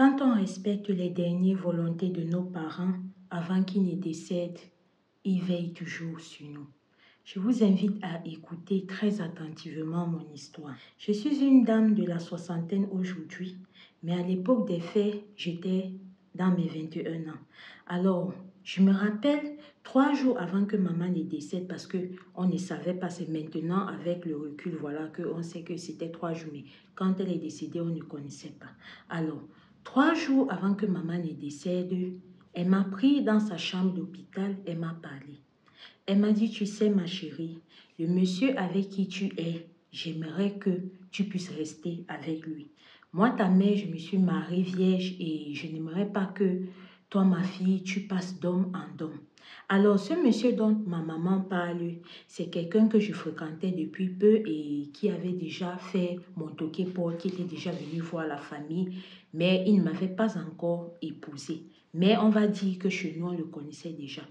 Quand on respecte les dernières volontés de nos parents avant qu'ils ne décèdent, ils veillent toujours sur nous. Je vous invite à écouter très attentivement mon histoire. Je suis une dame de la soixantaine aujourd'hui, mais à l'époque des faits, j'étais dans mes 21 ans. Alors, je me rappelle 3 jours avant que maman ne décède, parce qu'on ne savait pas, c'est maintenant avec le recul, voilà, qu'on sait que c'était 3 jours, mais quand elle est décédée, on ne connaissait pas. Alors, 3 jours avant que maman ne décède, elle m'a pris dans sa chambre d'hôpital, elle m'a parlé. Elle m'a dit, tu sais ma chérie, le monsieur avec qui tu es, j'aimerais que tu puisses rester avec lui. Moi, ta mère, je me suis mariée vierge et je n'aimerais pas que toi, ma fille, tu passes d'homme en homme. Alors, ce monsieur dont ma maman parle, c'est quelqu'un que je fréquentais depuis peu et qui avait déjà fait mon toqué-pour, qui était déjà venu voir la famille, mais il ne m'avait pas encore épousée. Mais on va dire que chez nous, on le connaissait déjà.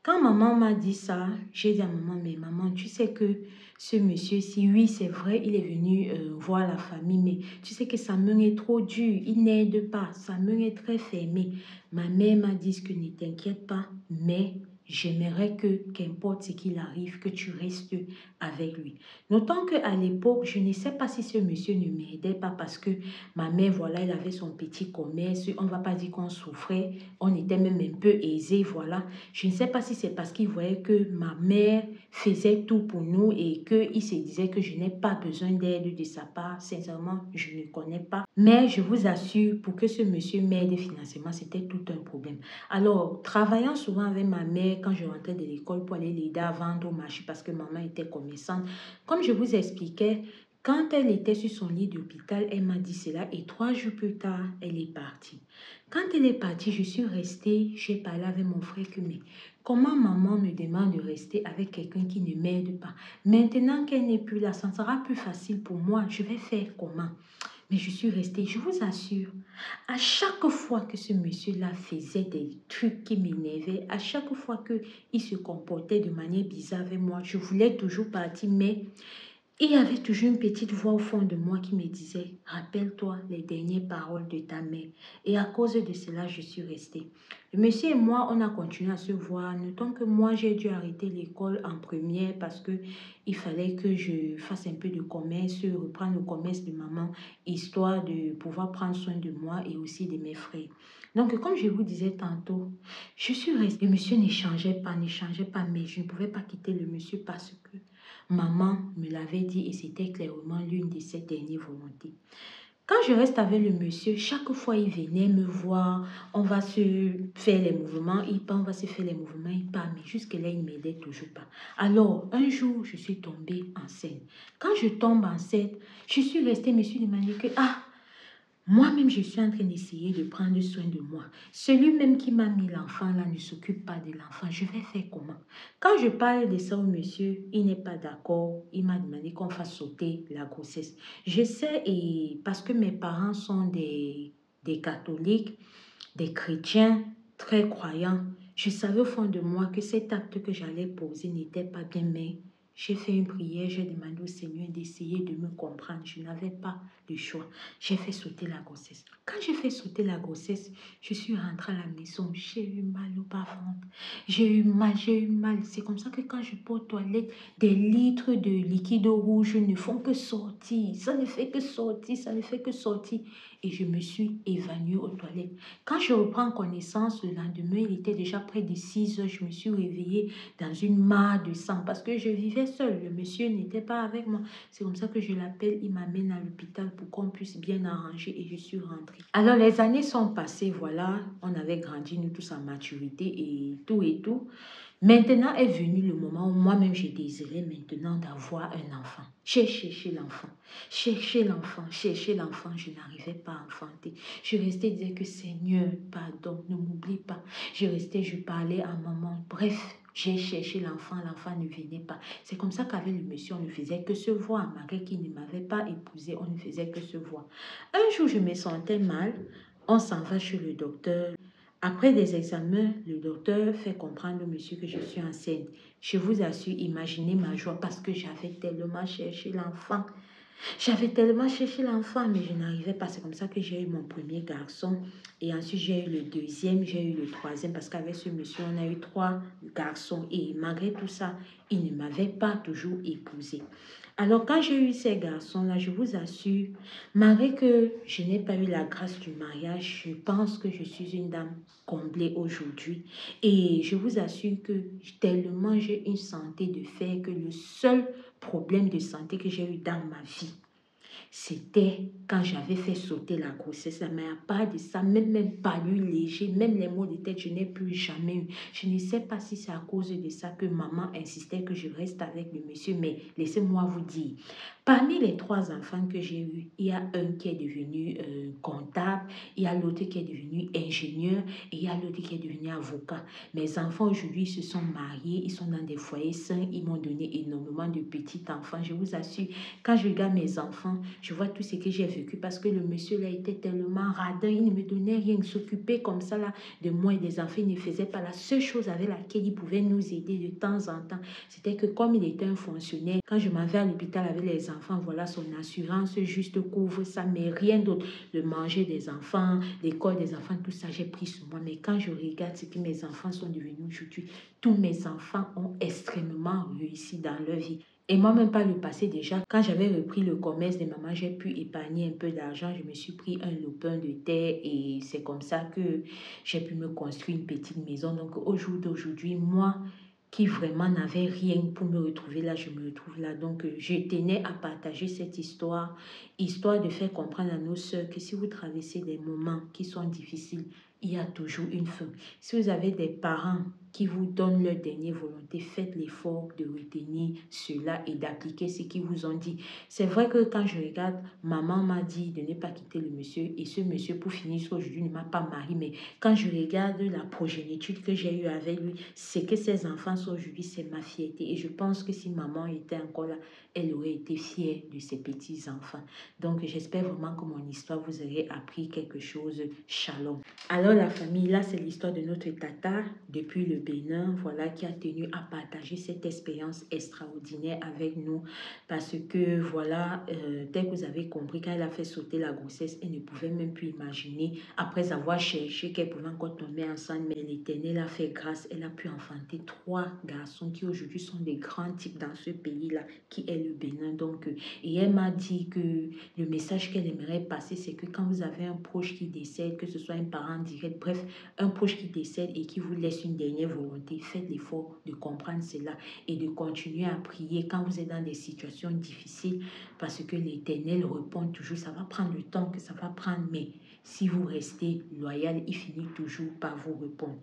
Quand maman m'a dit ça, j'ai dit à maman, mais maman, tu sais que ce monsieur-ci, oui, c'est vrai, il est venu voir la famille, mais tu sais que sa main est trop dure, il n'aide pas, sa main est très fermée. Ma mère m'a dit que ne t'inquiète pas, mais j'aimerais que, qu'importe ce qu'il arrive, que tu restes avec lui. Notons qu'à l'époque, je ne sais pas si ce monsieur ne m'aidait pas parce que ma mère, voilà, elle avait son petit commerce, on ne va pas dire qu'on souffrait, on était même un peu aisé, voilà. Je ne sais pas si c'est parce qu'il voyait que ma mère faisait tout pour nous et qu'il se disait que je n'ai pas besoin d'aide de sa part. Sincèrement, je ne connais pas. Mais je vous assure, pour que ce monsieur m'aide financièrement, c'était tout un problème. Alors, travaillant souvent avec ma mère quand je rentrais de l'école pour aller l'aider à vendre au marché parce que maman était commerçante, comme je vous expliquais, quand elle était sur son lit d'hôpital, elle m'a dit cela et 3 jours plus tard, elle est partie. Quand elle est partie, je suis restée, j'ai parlé avec mon frère que mais comment maman me demande de rester avec quelqu'un qui ne m'aide pas? Maintenant qu'elle n'est plus là, ça sera plus facile pour moi. Je vais faire comment? Mais je suis restée, je vous assure, à chaque fois que ce monsieur-là faisait des trucs qui m'énervaient, à chaque fois qu'il se comportait de manière bizarre avec moi, je voulais toujours partir, mais il y avait toujours une petite voix au fond de moi qui me disait, rappelle-toi les dernières paroles de ta mère. Et à cause de cela, je suis restée. Le monsieur et moi, on a continué à se voir. Notons que moi, j'ai dû arrêter l'école en première parce que il fallait que je fasse un peu de commerce, reprendre le commerce de maman, histoire de pouvoir prendre soin de moi et aussi de mes frères. Donc, comme je vous disais tantôt, je suis restée. Le monsieur ne changeait pas, mais je ne pouvais pas quitter le monsieur parce que maman me l'avait dit et c'était clairement l'une de ses dernières volontés. Quand je reste avec le monsieur, chaque fois il venait me voir, on va se faire les mouvements, il part, on va se faire les mouvements, il part, mais jusque-là, il ne m'aidait toujours pas. Alors, un jour, je suis tombée enceinte. Quand je tombe enceinte, je suis restée, me suis demandé que, moi-même, je suis en train d'essayer de prendre soin de moi. Celui-même qui m'a mis l'enfant là ne s'occupe pas de l'enfant. Je vais faire comment? Quand je parle de ça au monsieur, il n'est pas d'accord. Il m'a demandé qu'on fasse sauter la grossesse. Je sais, et parce que mes parents sont des catholiques, des chrétiens très croyants, je savais au fond de moi que cet acte que j'allais poser n'était pas bien, mais j'ai fait une prière, j'ai demandé au Seigneur d'essayer de me comprendre. Je n'avais pas de choix. J'ai fait sauter la grossesse. Quand j'ai fait sauter la grossesse, je suis rentrée à la maison. J'ai eu mal au bas-ventre. J'ai eu mal, j'ai eu mal. C'est comme ça que quand je peux aux toilettes, des litres de liquide rouge ne font que sortir. Ça ne fait que sortir, ça ne fait que sortir. Et je me suis évanouie aux toilettes. Quand je reprends connaissance, le lendemain, il était déjà près de 6 heures. Je me suis réveillée dans une mare de sang parce que je vivais seule. Le monsieur n'était pas avec moi. C'est comme ça que je l'appelle. Il m'amène à l'hôpital pour qu'on puisse bien arranger et je suis rentrée. Alors, les années sont passées, voilà. On avait grandi, nous tous, en maturité et tout et tout. Maintenant est venu le moment où moi-même j'ai désiré maintenant d'avoir un enfant. J'ai cherché l'enfant, cherché l'enfant, je n'arrivais pas à enfanter. Je restais dire que Seigneur, pardon, ne m'oublie pas. Je restais, je parlais à maman, bref, j'ai cherché l'enfant, l'enfant ne venait pas. C'est comme ça qu'avec le monsieur, on ne faisait que se voir. Malgré qu'il ne m'avait pas épousé, on ne faisait que se voir. Un jour, je me sentais mal, on s'en va chez le docteur. Après des examens, le docteur fait comprendre au monsieur que je suis enceinte. Je vous assure, imaginez ma joie parce que j'avais tellement cherché l'enfant. J'avais tellement cherché l'enfant, mais je n'arrivais pas. C'est comme ça que j'ai eu mon premier garçon. Et ensuite, j'ai eu le deuxième, j'ai eu le troisième, parce qu'avec ce monsieur, on a eu trois garçons. Et malgré tout ça, il ne m'avait pas toujours épousée. Alors, quand j'ai eu ces garçons-là, je vous assure, malgré que je n'ai pas eu la grâce du mariage, je pense que je suis une dame comblée aujourd'hui. Et je vous assure que tellement j'ai une santé de fer que le seul problème de santé que j'ai eu dans ma vie, c'était quand j'avais fait sauter la grossesse. Mais à part de ça, même palu léger, même les maux de tête, je n'ai plus jamais eu. Je ne sais pas si c'est à cause de ça que maman insistait que je reste avec le monsieur, mais laissez-moi vous dire, parmi les trois enfants que j'ai eus, il y a un qui est devenu comptable, il y a l'autre qui est devenu ingénieur et il y a l'autre qui est devenu avocat. Mes enfants aujourd'hui se sont mariés, ils sont dans des foyers sains, ils m'ont donné énormément de petits enfants. Je vous assure, quand je regarde mes enfants, je vois tout ce que j'ai vécu parce que le monsieur là était tellement radin, il ne me donnait rien, il s'occupait comme ça là de moi et des enfants, il ne faisait pas. La seule chose avec laquelle il pouvait nous aider de temps en temps, c'était que comme il était un fonctionnaire, quand je m'en vais à l'hôpital avec les enfants, voilà, son assurance juste couvre ça, mais rien d'autre. Le manger des enfants, l'école des enfants, tout ça, j'ai pris sur moi. Mais quand je regarde ce que mes enfants sont devenus aujourd'hui, tous mes enfants ont extrêmement réussi dans leur vie. Et moi-même, par le passé déjà, quand j'avais repris le commerce de maman, j'ai pu épargner un peu d'argent. Je me suis pris un lopin de terre et c'est comme ça que j'ai pu me construire une petite maison. Donc au jour d'aujourd'hui, moi qui vraiment n'avais rien pour me retrouver là, je me retrouve là. Donc je tenais à partager cette histoire, histoire de faire comprendre à nos sœurs que si vous traversez des moments qui sont difficiles, il y a toujours une fin. Si vous avez des parents qui vous donnent leur dernière volonté, faites l'effort de retenir cela et d'appliquer ce qu'ils vous ont dit. C'est vrai que quand je regarde, maman m'a dit de ne pas quitter le monsieur et ce monsieur, pour finir aujourd'hui, ne m'a pas marié. Mais quand je regarde la progéniture que j'ai eue avec lui, c'est que ses enfants sont aujourd'hui, c'est ma fierté. Et je pense que si maman était encore là, elle aurait été fière de ses petits-enfants. Donc, j'espère vraiment que mon histoire vous aurait appris quelque chose. Shalom. Alors la famille, là c'est l'histoire de notre tata depuis le Bénin, voilà, qui a tenu à partager cette expérience extraordinaire avec nous parce que voilà, tel que vous avez compris, quand elle a fait sauter la grossesse, elle ne pouvait même plus imaginer, après avoir cherché qu'elle pouvait encore tomber enceinte, mais l'Éternel a fait grâce, elle a pu enfanter trois garçons qui aujourd'hui sont des grands types dans ce pays-là, qui est le Bénin. Donc, et elle m'a dit que le message qu'elle aimerait passer, c'est que quand vous avez un proche qui décède, que ce soit un parent direct, bref, un proche qui décède et qui vous laisse une dernière volonté, faites l'effort de comprendre cela et de continuer à prier quand vous êtes dans des situations difficiles parce que l'Éternel répond toujours. Ça va prendre le temps que ça va prendre, mais si vous restez loyal, il finit toujours par vous répondre.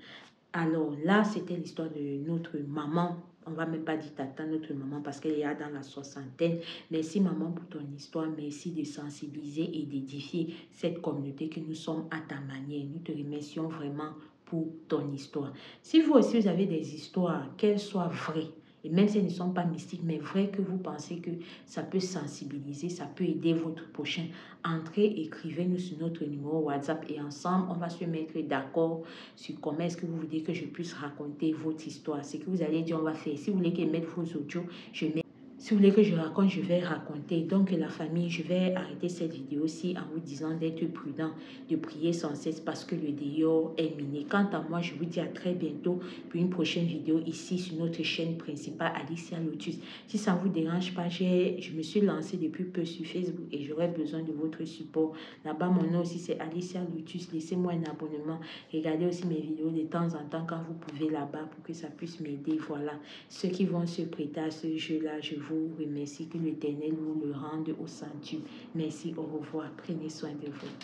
Alors là, c'était l'histoire de notre maman. On ne va même pas dire tata, notre maman, parce qu'elle est dans la soixantaine. Merci maman pour ton histoire. Merci de sensibiliser et d'édifier cette communauté que nous sommes à ta manière. Nous te remercions vraiment pour ton histoire. Si vous aussi, vous avez des histoires, qu'elles soient vraies, et même si elles ne sont pas mystiques, mais vraies, que vous pensez que ça peut sensibiliser, ça peut aider votre prochain, entrez, écrivez-nous sur notre numéro WhatsApp et ensemble, on va se mettre d'accord sur comment est-ce que vous voulez que je puisse raconter votre histoire. Ce que vous allez dire, on va faire. Si vous voulez que je mette vos audios, je mets. Si vous voulez que je raconte, je vais raconter. Donc, la famille, je vais arrêter cette vidéo-ci en vous disant d'être prudent, de prier sans cesse parce que le dehors est miné. Quant à moi, je vous dis à très bientôt pour une prochaine vidéo ici sur notre chaîne principale, Alicia Lotus. Si ça ne vous dérange pas, je me suis lancée depuis peu sur Facebook et j'aurai besoin de votre support. Là-bas, mon nom aussi, c'est Alicia Lotus. Laissez-moi un abonnement. Regardez aussi mes vidéos de temps en temps quand vous pouvez là-bas pour que ça puisse m'aider. Voilà. Ceux qui vont se prêter à ce jeu-là, je vous remercie. Que l'Éternel vous le rende au centuple. Merci, au revoir. Prenez soin de vous.